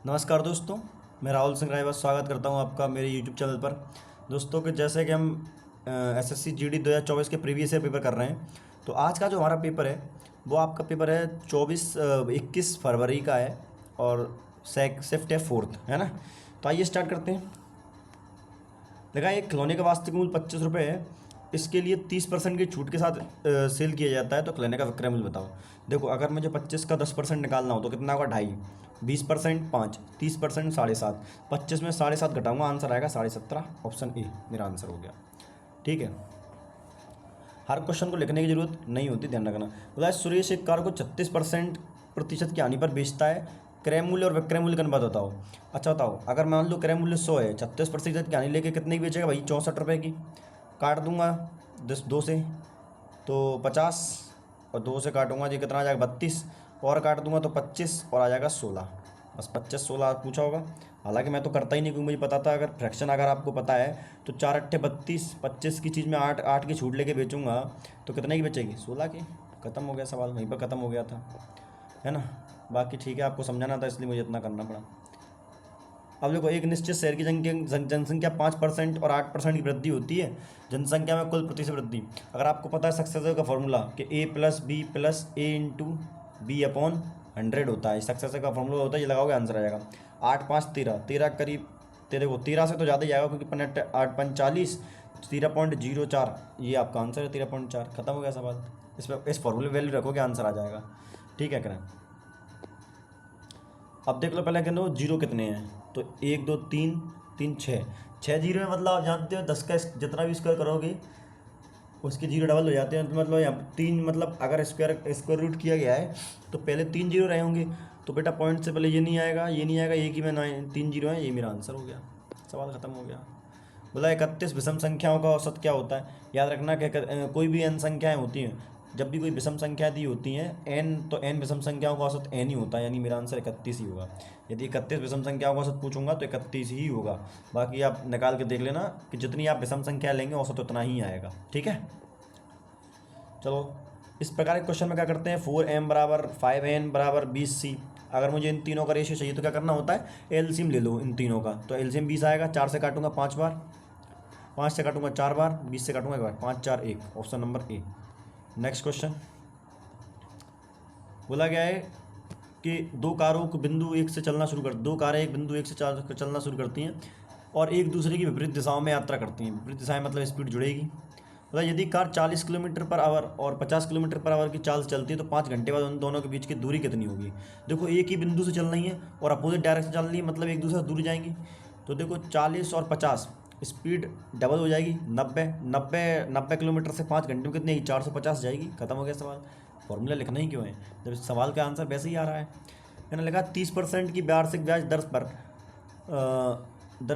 नमस्कार दोस्तों, मैं राहुल सिंह राय स्वागत करता हूं आपका मेरे YouTube चैनल पर। दोस्तों कि जैसे कि हम एसएससी जीडी 2024 के प्रीवियस ईयर पेपर कर रहे हैं, तो आज का जो हमारा पेपर है वो आपका पेपर है 21 फरवरी का है और शिफ्ट है 4th, है ना। तो आइए स्टार्ट करते हैं। देखा, एक खिलौने का वास्तविक मूल्य 25 रुपये है। इसके लिए 30% की छूट के साथ सेल किया जाता है, तो खिलौने का विक्रय मूल्य बताओ। देखो, अगर मुझे 25 का 10% निकालना हो तो कितना होगा? 2.5। 20% 5, 30% 7.5। 25 में 7.5 घटाऊंगा, आंसर आएगा 17.5। ऑप्शन ए मेरा आंसर हो गया। ठीक है, हर क्वेश्चन को लिखने की जरूरत नहीं होती, ध्यान रखना। बताए, सुरेश एक कार को 36% की हानि पर बेचता है, क्रय मूल्य और विक्रय मूल्य का अनुपात बताओ। अच्छा बताओ, अगर मान लो क्रय मूल्य 100 है, 36% की हानि लेके कितने की बेचेगा भाई? 64 रुपये की। काट दूंगा 2 से तो 50, और 2 से काटूंगा जी कितना आ जाएगा? 32, और काट दूंगा तो 25, और आ जाएगा 16। बस 25 16 पूछा होगा। हालांकि मैं तो करता ही नहीं, क्योंकि मुझे पता था अगर फ्रैक्शन अगर आपको पता है तो 4 अट्ठे 32, 25 की चीज़ में 8 की छूट लेके बेचूंगा तो कितने की बचेगी? 16 की। खत्म हो गया सवाल, वहीं पर ख़त्म हो गया था, है ना। बाकी ठीक है, आपको समझाना था इसलिए मुझे इतना करना पड़ा। अब देखो, एक निश्चित शहर की जनसंख्या 5% और 8% की वृद्धि होती है। जनसंख्या में कुल प्रतिशत वृद्धि। अगर आपको पता है सक्सेसर का फॉर्मूला कि A+B+A × B/100 होता है, सक्सेसर का फॉर्मूला होता है, ये लगाओगे आंसर आ जाएगा। 8 5 13, 13 करीब तेरे को 13 से तो ज़्यादा ही आएगा, क्योंकि 8 5 40, 13.04 ये आपका आंसर है। 13.4। खत्म हो गया सवाल। इस फॉर्मूले वैल्यू रखोगे आंसर आ जाएगा। ठीक है करें। अब देख लो पहले कहते हो जीरो कितने हैं, तो 1 2 3 3 6 जीरो है। मतलब आप जानते हो 10 का जितना भी स्क्वायर करोगे उसके जीरो डबल हो जाते हैं। तो मतलब यहाँ 3, मतलब अगर स्क्वायर रूट किया गया है तो पहले 3 जीरो रहे होंगे, तो बेटा पॉइंट से पहले ये नहीं आएगा, ये नहीं आएगा, एक ही में 3 जीरो है। ये मेरा आंसर हो गया, सवाल खत्म हो गया। बोला 31 विषम संख्याओं का औसत क्या होता है। याद रखना कि कोई भी n संख्याएं होती हैं, जब भी कोई विषम संख्या दी होती हैं n, तो n विषम संख्याओं का औसत n ही होता है, यानी मेरा आंसर 31 ही होगा। यदि 31 विषम संख्याओं का औसत पूछूंगा तो 31 ही होगा। बाकी आप निकाल के देख लेना कि जितनी आप विषम संख्या लेंगे औसत उतना ही आएगा। ठीक है, चलो इस प्रकार के क्वेश्चन में क्या करते हैं, 4m = 5n = 20c। अगर मुझे इन तीनों का रेशियो चाहिए तो क्या करना होता है? एलसीएम ले लो इन तीनों का, तो एलसीएम 20 आएगा। 4 से काटूंगा 5 बार, 5 से काटूंगा 4 बार, 20 से काटूंगा 1 बार। 5 4 1, option number A. Next question बोला गया है कि दो कारों को बिंदु 1 से चलना शुरू कर, दो कारें एक बिंदु 1 से चलना शुरू करती हैं और एक दूसरे की विपरीत दिशाओं में यात्रा करती हैं। विपरीत दिशाएं मतलब स्पीड जुड़ेगी। मतलब यदि कार 40 किलोमीटर पर आवर और 50 किलोमीटर पर आवर की चाल से चलती है तो 5 घंटे बाद उन दोनों के बीच की दूरी कितनी होगी। देखो, एक ही बिंदु से चल रही है और अपोजिट डायरेक्शन चल रही है, मतलब एक दूसरे से दूर जाएंगी। तो देखो 40 और 50, स्पीड डबल हो जाएगी। 90 किलोमीटर से 5 घंटे में कितनी है? 450 जाएगी। खत्म हो गया सवाल। फॉर्मूला लिखना ही क्यों है जब सवाल का आंसर वैसे ही आ रहा है। मैंने लिखा 30% की वार्षिक ब्याज दर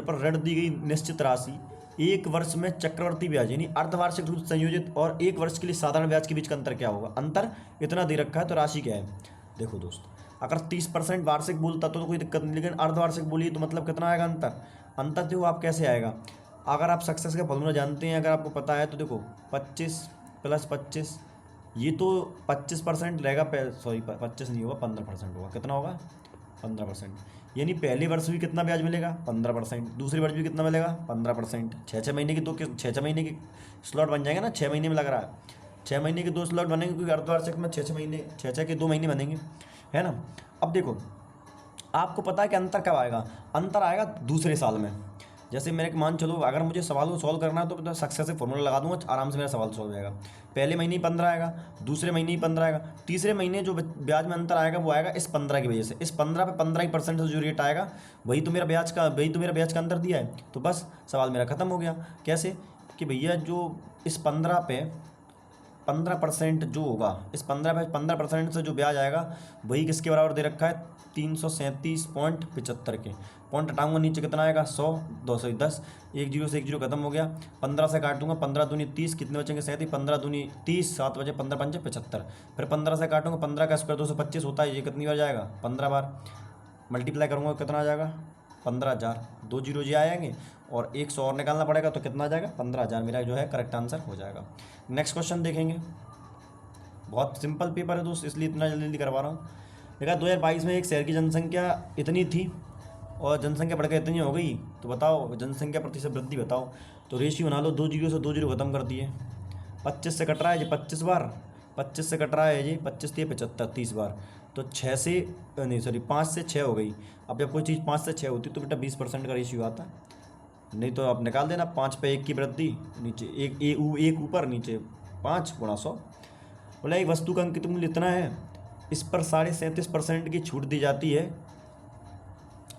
पर ऋण दी गई निश्चित राशि एक वर्ष में चक्रवर्ती ब्याज यानी अर्धवार्षिक रूप से संयोजित और एक वर्ष के लिए साधारण ब्याज के बीच का अंतर क्या होगा। अंतर इतना दे रखा है, तो राशि क्या है? देखो दोस्त, अगर 30% वार्षिक बोलता तो कोई दिक्कत नहीं, लेकिन अर्धवार्षिक बोलिए तो मतलब कितना आएगा अंतर। अंतर देखो आप कैसे आएगा, अगर आप सक्सेस का फॉर्मूला जानते हैं, अगर आपको पता है तो देखो 25 + 25, ये तो 25% रहेगा। सॉरी 25 नहीं होगा, 15% होगा। कितना होगा? 15%। यानी पहले वर्ष भी कितना ब्याज मिलेगा? 15%। दूसरे वर्ष भी कितना मिलेगा? 15%। 6 महीने की 6 महीने के स्लॉट बन जाएंगे ना। 6 महीने में लग रहा है 6 महीने के 2 स्लॉट बनेंगे, क्योंकि अर्धवार्षिक में 6 महीने, 6 के 2 महीने बनेंगे, है ना। अब देखो, आपको पता है कि अंतर कब आएगा? अंतर आएगा दूसरे साल में। जैसे मेरे मान चलो, अगर मुझे सवाल को सॉल्व करना है तो सक्सेस से फॉर्मूला लगा दूंगा, आराम से मेरा सवाल सॉल्व हो जाएगा। पहले महीने ही 15 आएगा, दूसरे महीने ही 15 आएगा, तीसरे महीने जो ब्याज में अंतर आएगा वो आएगा इस 15 की वजह से। इस 15 पे 15% से जो रेट आएगा वही तो मेरा ब्याज का अंतर दिया है। तो बस सवाल मेरा खत्म हो गया। कैसे कि भैया जो इस 15 पे 15% जो होगा, इस 15% से जो ब्याज आएगा वही किसके बराबर दे रखा है? 337.75 के। पॉइंट हटाऊंगा नीचे कितना आएगा? 100, 210, 1 जीरो से 1 जीरो खत्म हो गया। 15 से काटूंगा, 15 दूनी 30, कितने बचेंगे? 37। 15 दूनी 30, 7 बजे 15 पंजे 75। फिर 15 से काटूंगा, 15 का स्क्वायर 225 होता है, ये कितनी बार जाएगा? 15 बार। मल्टीप्लाई करूँगा कितना आ जाएगा? 15,000। 2 जीरो जी आएंगे और 100 और निकालना पड़ेगा, तो कितना आ जाएगा? 15,000 मेरा जो है करेक्ट आंसर हो जाएगा। नेक्स्ट क्वेश्चन देखेंगे। बहुत सिंपल पेपर है दोस्त, इसलिए इतना जल्दी करवा रहा हूँ। देखा 2022 में एक शहर की जनसंख्या इतनी थी और जनसंख्या बढ़कर इतनी हो गई, तो बताओ जनसंख्या प्रतिशत वृद्धि बताओ। तो रेशियो बना लो, 2 जीरो से 2 जीरो खत्म कर दिए। 25 से कट रहा है जी 25 बार, 25 से कट रहा है जी 25 से 75 30 बार। तो 6 से नहीं सॉरी 5 से 6 हो गई। अब जब कोई चीज़ 5 से 6 होती तो बेटा 20% का रेशियो आता। नहीं तो आप निकाल देना, 5 पे 1 की वृद्धि, नीचे एक ऊपर नीचे 5 गुणा 100। बोला एक वस्तु का अंकित मूल्य इतना है, इस पर 37.5% की छूट दी जाती है,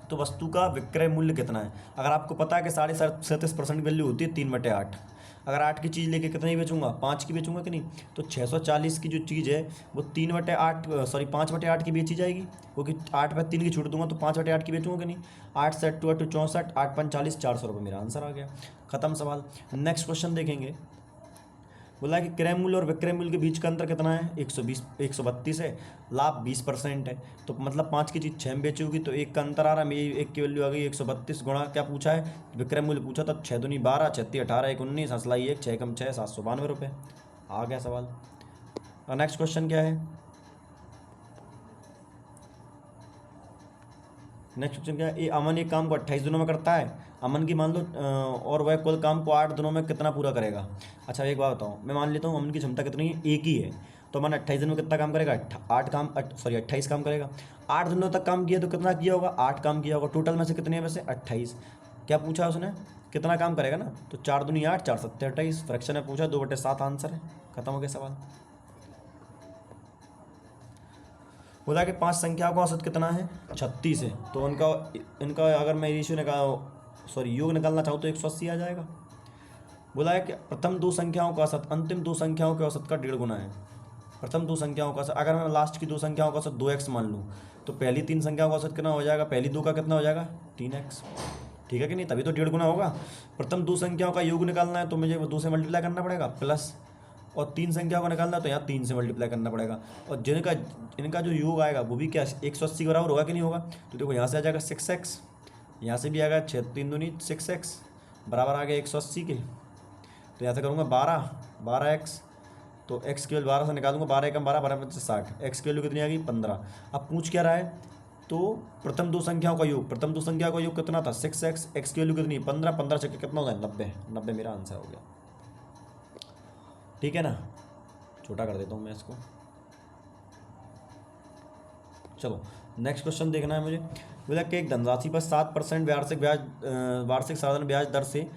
तो वस्तु का विक्रय मूल्य कितना है। अगर आपको पता है कि 37.5% वैल्यू होती है 3/8, अगर 8 की चीज़ लेके कितनी बेचूंगा, 5 की बेचूंगा कि नहीं, तो 640 की जो चीज़ है वो 5/8 की बेची जाएगी, क्योंकि 8 पे 3 की छूट दूंगा तो 5/8 की बेचूंगा कि नहीं। 8 से 8 8 64, 8 5 40, 400 रुपये मेरा आंसर आ गया। खत्म सवाल। नेक्स्ट क्वेश्चन देखेंगे। बोला कि क्रय मूल्य और विक्रय मूल्य के बीच का अंतर कितना है, 132 है, लाभ 20% है, तो मतलब 5 की चीज़ 6 में बेची होगी तो 1 का अंतर आ रहा है। मेरी 1 की वैल्यू आ गई 132 गुणा क्या पूछा है, विक्रय मूल्य पूछा था, 6 दूनी 12, 36 18 1 19, हंसलाई 1, 6 कम 6 792 रुपये। आ गया सवाल। और नेक्स्ट क्वेश्चन क्या है, नेक्स्ट क्वेश्चन क्या है, अमन एक काम को 28 दिनों में करता है, अमन की मान लो और वह कुल काम को 8 दिनों में कितना पूरा करेगा। अच्छा एक बात बताओ, मैं मान लेता हूँ अमन की क्षमता कितनी है, एक ही है, तो अमन 28 दिनों में कितना काम करेगा, 28 काम करेगा। 8 दिनों तक काम किया तो कितना किया होगा, 8 काम किया होगा। टोटल में से कितने है वैसे 28, क्या पूछा उसने, कितना काम करेगा ना, तो 4 दूनी 8, 4 सत्ते 28, फ्रैक्शन में पूछा 2/7 आंसर है। खत्म हो गया सवाल। बोला कि 5 संख्याओं का औसत कितना है, 36 है, तो उनका इनका अगर मैं रेशियो योग निकालना चाहूँ तो 180 आ जाएगा। बोला है कि प्रथम 2 संख्याओं का औसत अंतिम 2 संख्याओं के औसत का 1.5 गुना है। प्रथम 2 संख्याओं का औसत, अगर मैं लास्ट की 2 संख्याओं का औसत 2x मान लूँ, तो पहली 3 संख्याओं का औसत कितना हो जाएगा, पहली 2 का कितना हो जाएगा 3x, ठीक है कि नहीं, तभी तो 1.5 गुना होगा। प्रथम 2 संख्याओं का योग निकालना है तो मुझे 2 से मल्टीप्लाई करना पड़ेगा प्लस, और 3 संख्याओं का निकालना है तो यहाँ 3 से मल्टीप्लाई करना पड़ेगा, और जिनका इनका जो योग आएगा वो भी क्या 180 के बराबर होगा कि नहीं होगा। तो देखो यहाँ से आ जाएगा 6x, यहाँ से भी आएगा 6 3 दूनी 6x बराबर आ गया 180 के, तो यहाँ से करूँगा 12x, तो x की वैल्यू 12 से निकालूंगा, 12 एकम 12, 12 पच्चीस 60, x की वैल्यू कितनी आ गई 15। अब पूछ क्या रहा है, तो प्रथम 2 संख्याओं का योग, प्रथम 2 संख्याओं का योग कितना था 6x, x की वैल्यू कितनी 15, 15 से कितना होगा 90 मेरा आंसर हो गया, ठीक है ना। छोटा कर देता हूँ मैं इसको। चलो नेक्स्ट क्वेश्चन देखना है मुझे। बोला कि एक धनराशि पर 7% वार्षिक साधारण ब्याज दर से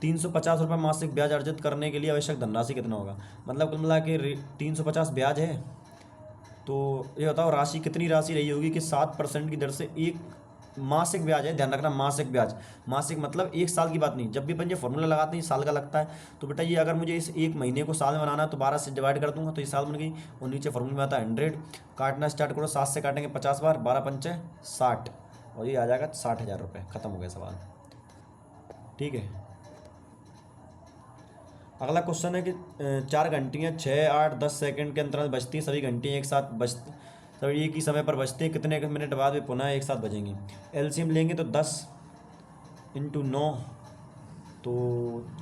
350 रुपये मासिक ब्याज अर्जित करने के लिए आवश्यक धनराशि कितना होगा। मतलब कुल मिला के 350 ब्याज है, तो ये बताओ राशि कितनी राशि रही होगी कि 7% की दर से एक मासिक ब्याज है, ध्यान रखना मासिक ब्याज, मासिक मतलब 1 साल की बात नहीं, जब भी अपन ये फॉर्मूला लगाते हैं साल का लगता है, तो बेटा ये अगर मुझे इस 1 महीने को साल में बनाना है तो 12 से डिवाइड कर दूंगा तो ये साल बन गई, और नीचे फॉर्मूला में आता है 100, काटना स्टार्ट करो, 7 से काटेंगे 50 बार, 12 पंचे 60, और ये आ जाएगा 60,000 रुपये। खत्म हो गया सवाल, ठीक है। अगला क्वेश्चन है कि 4 घंटियाँ 6 8 10 सेकंड के अंतराल बजती हैं, सभी घंटियाँ एक साथ बजती, सभी एक ही समय पर बजते हैं, कितने मिनट बाद वे पुनः एक साथ बजेंगी। एलसीएम लेंगे तो 10 × 9, तो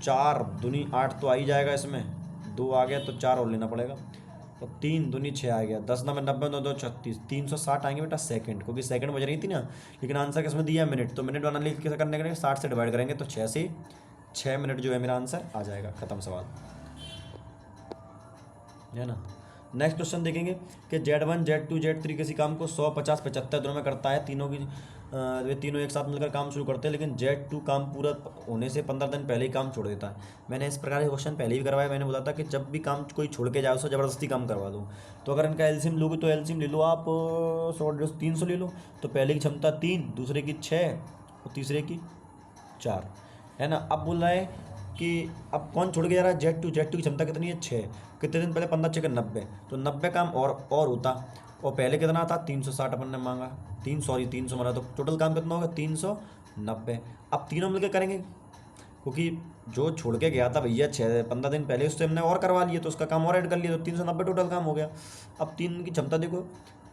4 दूनी 8 तो आ ही जाएगा, इसमें 2 आ गया तो 4 और लेना पड़ेगा, और 3 दूनी 6 आ गया, 10 9 90 9 2 36, 360 आएंगे बेटा सेकंड, क्योंकि सेकंड बज रही थी ना, लेकिन आंसर किसमें दिया है मिनट, तो मिनट बनाने के कैसे करने के लिए 60 से डिवाइड करेंगे तो 6 से 6 मिनट जो है मेरा आंसर आ जाएगा। खत्म सवाल, है ना। नेक्स्ट क्वेश्चन देखेंगे कि Z1 Z2 Z3 किसी काम को 100 50 75 दिनों में करता है, वे तीनों एक साथ मिलकर काम शुरू करते हैं, लेकिन Z2 काम पूरा होने से 15 दिन पहले ही काम छोड़ देता है। मैंने इस प्रकार के क्वेश्चन पहले भी करवाया, मैंने बोला था कि जब भी काम कोई छोड़ के जाए उसको ज़बरदस्ती काम करवा दो। तो अगर इनका एलसीएम लोगे तो एलसीएम ले लो आप 300 ले लो, तो पहले की क्षमता 3, दूसरे की 6 और तीसरे की 4, है ना। अब बोल रहा है कि अब कौन छोड़ के जा रहा है, Z2 की क्षमता कितनी है 6, कितने दिन पहले 15 6 90, तो 90 काम और होता, और पहले कितना था 360 अपन ने मांगा, 300 माना, तो टोटल काम कितना होगा 390। अब तीनों मिलकर करेंगे, क्योंकि जो छोड़ के गया था भैया 15 दिन पहले उससे हमने और करवा लिया, तो उसका काम और ऐड कर लिया, तो 390 टोटल काम हो गया। अब 3 की क्षमता देखो,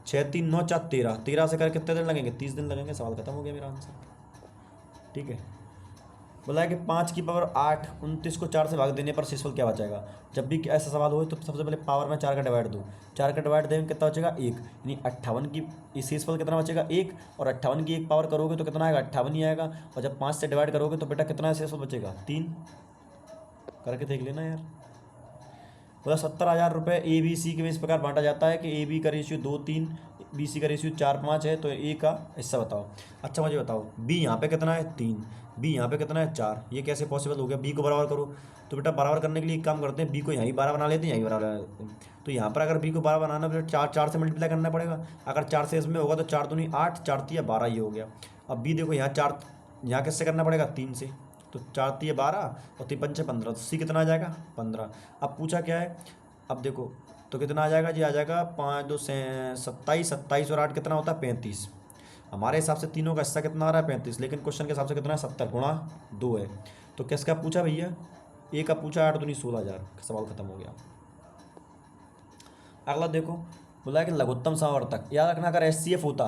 6 3 9 4 13 से कर कितने दिन लगेंगे 30 दिन लगेंगे। सवाल खत्म हो गया मेरा आंसर, ठीक है। बोला है कि 5 की पावर 8 29 को 4 से भाग देने पर शेषफल क्या बचेगा। जब भी ऐसा सवाल हो तो सबसे पहले पावर में 4 का डिवाइड दो, 4 का डिवाइड देंगे कितना बचेगा 1, यानी 58 की ये शेषफल कितना बचेगा 1, और 58 की 1 पावर करोगे तो कितना आएगा 58 ही आएगा, और जब 5 से डिवाइड करोगे तो बेटा कितना शेषफल बचेगा 3। करके देख लेना यार। बोला 70,000 रुपये ए बी सी के में इस प्रकार बांटा जाता है कि ए बी का रेशियो 2-3, बी सी का रेशियो 4-5 है, तो ए का हिस्सा बताओ। अच्छा मुझे बताओ बी यहाँ पे कितना है 3, बी यहाँ पे कितना है 4, ये कैसे पॉसिबल हो गया। बी को बराबर करो, तो बेटा बराबर करने के लिए एक काम करते हैं, बी को यहीं 12 बना लेते हैं, यहीं 12 बना लेते हैं। तो यहाँ पर अगर बी को 12 बनाना तो 4 से मल्टीप्लाई करना पड़ेगा। अगर 4 से इसमें होगा तो 4 दूनी 8, 4 तिया 12 ये हो गया। अब बी देखो यहाँ 4, यहाँ किससे करना पड़ेगा 3 से, तो 4 तिया 12 और 3 पंचे 15, तो सी कितना आ जाएगा 15। अब पूछा क्या है, अब देखो तो कितना आ जाएगा जी, आ जाएगा 5 2 से 27, 27 और 8 कितना होता है 35। हमारे हिसाब से तीनों का हिस्सा कितना आ रहा है 35, लेकिन क्वेश्चन के हिसाब से कितना है 70 गुणा 2 है। तो किसका पूछा भैया, ए का पूछा, 8 दूनी 16,000, सवाल खत्म हो गया। अगला देखो, बोला है कि लघुत्तम समावर्तक, याद रखना अगर एचसीएफ होता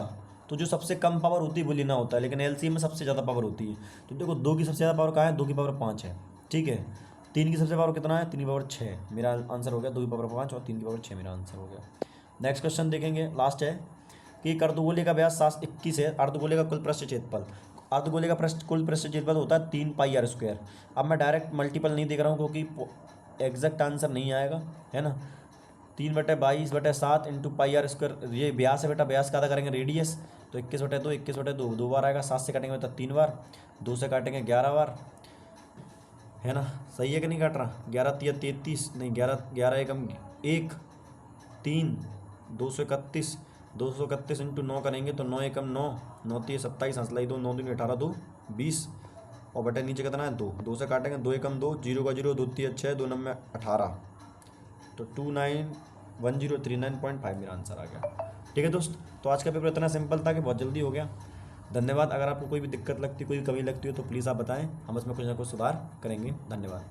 तो जो सबसे कम पावर होती है वो लेना होता है, लेकिन एलसीएम में सबसे ज़्यादा पावर होती है। तो देखो 2 की सबसे ज़्यादा पावर कहाँ है, 2 की पावर 5 है, ठीक है। 3 की सबसे पावर कितना है, 3 की पावर 6, मेरा आंसर हो गया 2 की पावर 5 और 3 की पावर 6 मेरा आंसर हो गया। नेक्स्ट क्वेश्चन देखेंगे, लास्ट है कि एक अर्धगोले का व्यास 721 है, अर्धगोले का कुल पृष्ठ क्षेत्रफल, अर्धगोले का कुल पृष्ठ क्षेत्रफल होता है 3 पाई आर स्क्वायर। अब मैं डायरेक्ट मल्टीपल नहीं देख रहा हूँ क्योंकि एग्जैक्ट आंसर नहीं आएगा, है ना। 3/22/7 इंटू पाई आर स्क्वायर, ये व्यास है बेटा, व्यास का आधा करेंगे रेडियस, तो 21/2 21/2 दो बार आएगा, 7 से काटेंगे तो 3 बार, 2 से काटेंगे 11 बार, है ना। सही है कि नहीं काट रहा, 11 तिया 33, नहीं 11 एकम 1 3, 231, 231 इंटू 9 करेंगे तो 9 एकम 9, 9 तिया 27, हंसलाई 2, 9 दूनी 18, 2 20, और बटे नीचे कितना है 2, 2 से काटेंगे 2 एकम 2, 0 का 0, 2 तिया 6, 2 9 18, तो 291039.5 मेरा आंसर आ गया। ठीक है दोस्त, तो आज का पेपर इतना सिंपल था कि बहुत जल्दी हो गया। धन्यवाद। अगर आपको कोई भी दिक्कत लगती, कोई भी कमी लगती हो तो प्लीज़ आप बताएं, हम इसमें कुछ ना कुछ सुधार करेंगे। धन्यवाद।